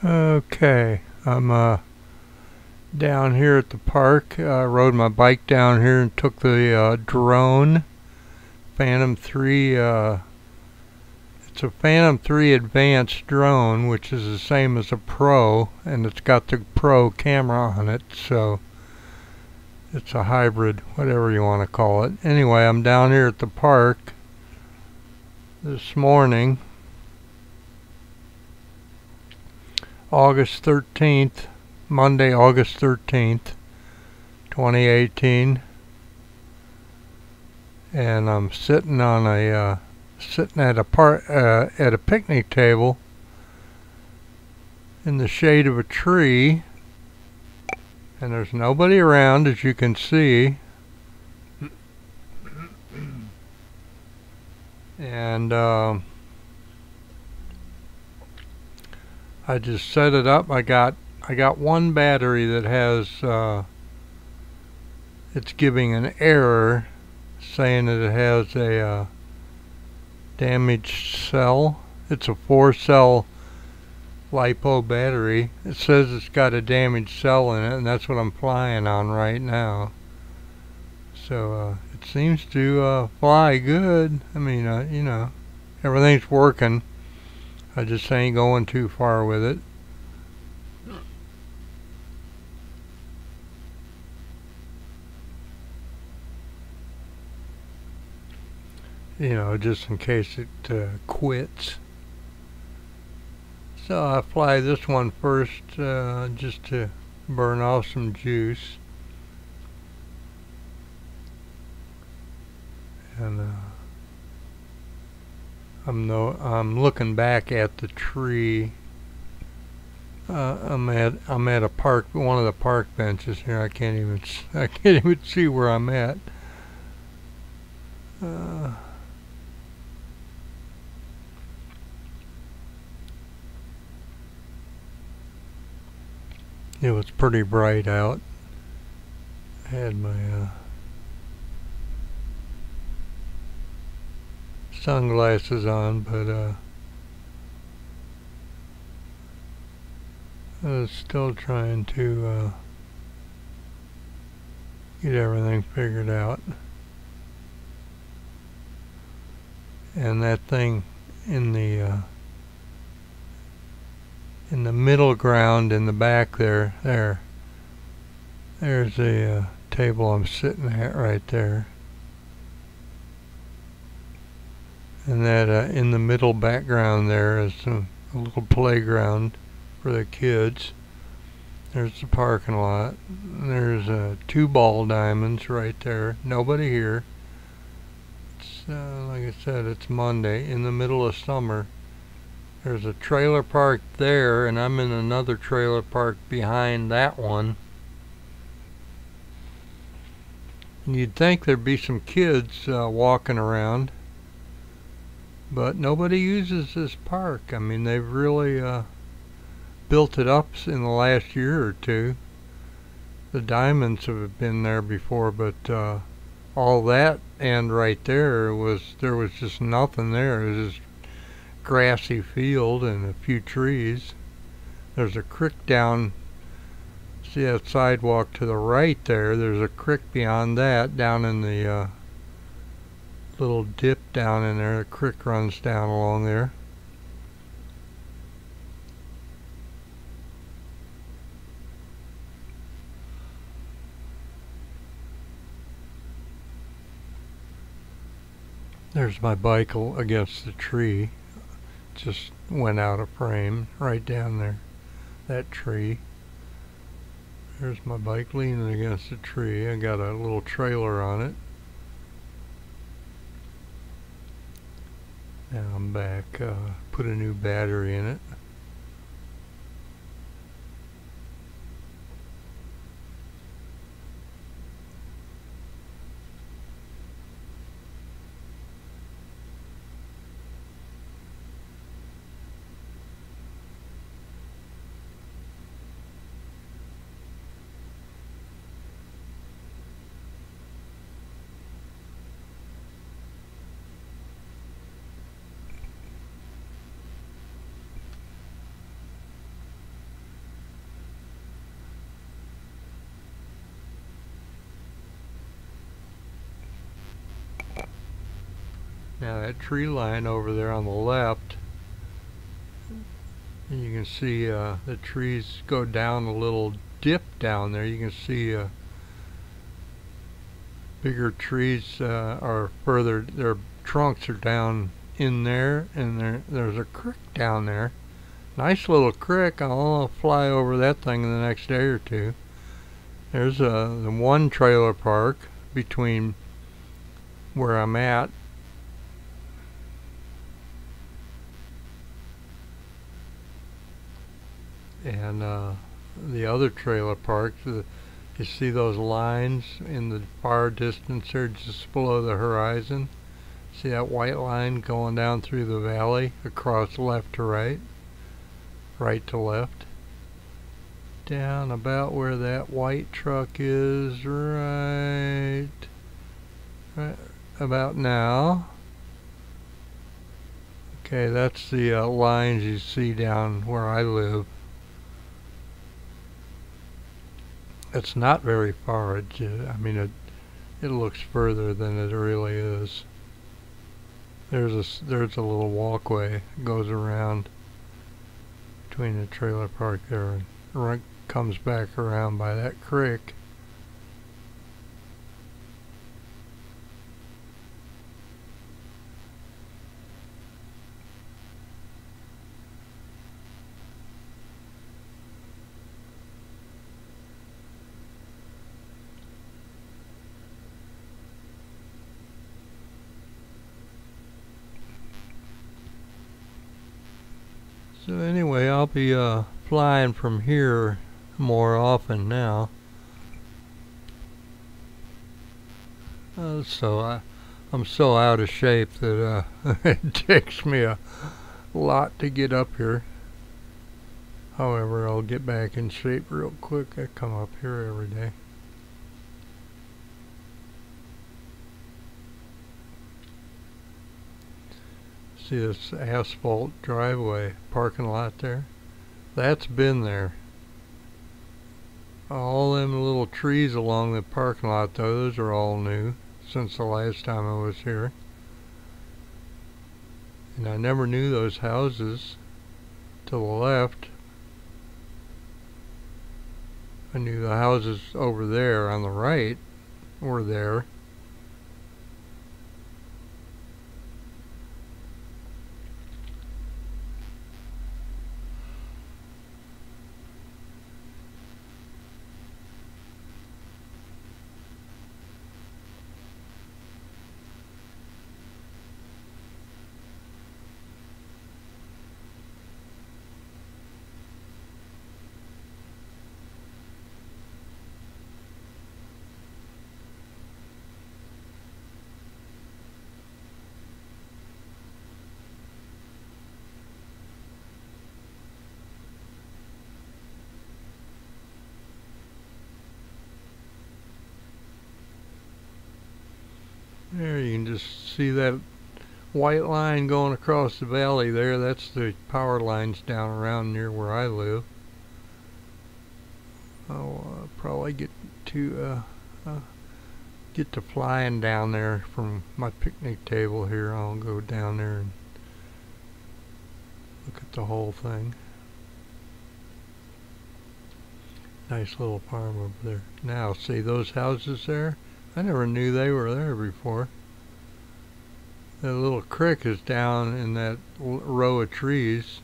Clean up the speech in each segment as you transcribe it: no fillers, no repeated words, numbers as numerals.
Okay, I'm down here at the park. Rode my bike down here and took the drone Phantom 3. It's a Phantom 3 Advanced drone, which is the same as a Pro, and it's got the Pro camera on it, so it's a hybrid, whatever you want to call it. Anyway, I'm down here at the park this morning, August 13th, Monday, August 13th, 2018, and I'm sitting on a at a picnic table in the shade of a tree, and there's nobody around, as you can see. And I just set it up. I got one battery that has it's giving an error saying that it has a damaged cell. It's a 4-cell LiPo battery. It says it's got a damaged cell in it, and that's what I'm flying on right now. So it seems to fly good. I mean, you know, everything's working. I just ain't going too far with it. You know, just in case it quits. So I fly this one first just to burn off some juice. And I'm looking back at the tree. I'm at a park, one of the park benches here. I can't even see where I'm at. It was pretty bright out. I had my sunglasses on, but I was still trying to get everything figured out. And that thing in the middle ground in the back there's a table I'm sitting at right there. And that in the middle background there is a little playground for the kids. There's the parking lot. There's 2 ball diamonds right there. Nobody here. It's like I said, it's Monday in the middle of summer. There's a trailer park there, and I'm in another trailer park behind that one. And you'd think there'd be some kids walking around, but nobody uses this park. I mean, they've really built it up in the last year or two. The diamonds have been there before, but all that and right there was just nothing there. It was just grassy field and a few trees. There's a creek down, see that sidewalk to the right there, there's a creek beyond that down in the little dip down in there. The creek runs down along there. There's my bike against the tree. Just went out of frame right down there, that tree. There's my bike leaning against the tree. I got a little trailer on it. Now I'm back, put a new battery in it. Now that tree line over there on the left, and you can see the trees go down a little dip down there. You can see bigger trees are further, their trunks are down in there, and there's a creek down there. Nice little creek. I'll fly over that thing in the next day or two. There's the one trailer park between where I'm at and the other trailer park. You see those lines in the far distance there just below the horizon? See that white line going down through the valley across left to right, right to left? Down about where that white truck is, right about now. Okay, that's the lines you see down where I live. It's not very far. I mean, it looks further than it really is. There's a little walkway that goes around between the trailer park there and comes back around by that creek. So anyway, I'll be flying from here more often now. I'm so out of shape that it takes me a lot to get up here. However, I'll get back in shape real quick. I come up here every day. See this asphalt driveway parking lot there? That's been there. All them little trees along the parking lot, those are all new since the last time I was here. And I never knew those houses to the left. I knew the houses over there on the right were there. There you can just see that white line going across the valley there. That's the power lines down around near where I live. I'll probably get to flying down there from my picnic table here. I'll go down there and look at the whole thing. Nice little farm over there. Now see those houses there? I never knew they were there before. That little creek is down in that row of trees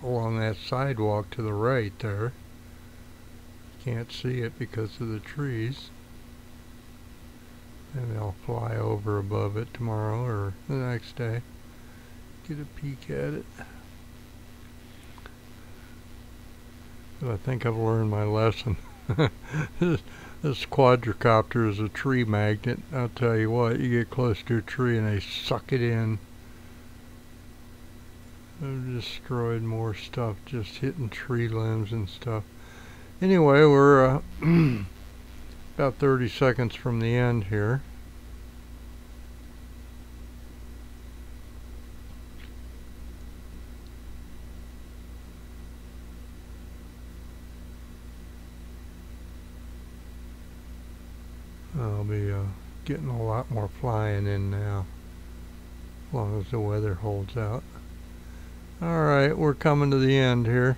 along that sidewalk to the right there. Can't see it because of the trees. Maybe I'll fly over above it tomorrow or the next day. Get a peek at it. But I think I've learned my lesson. This quadcopter is a tree magnet. I'll tell you what, you get close to a tree and they suck it in. I've destroyed more stuff just hitting tree limbs and stuff. Anyway, we're about 30 seconds from the end here. I'll be getting a lot more flying in now. as long as the weather holds out. Alright, we're coming to the end here.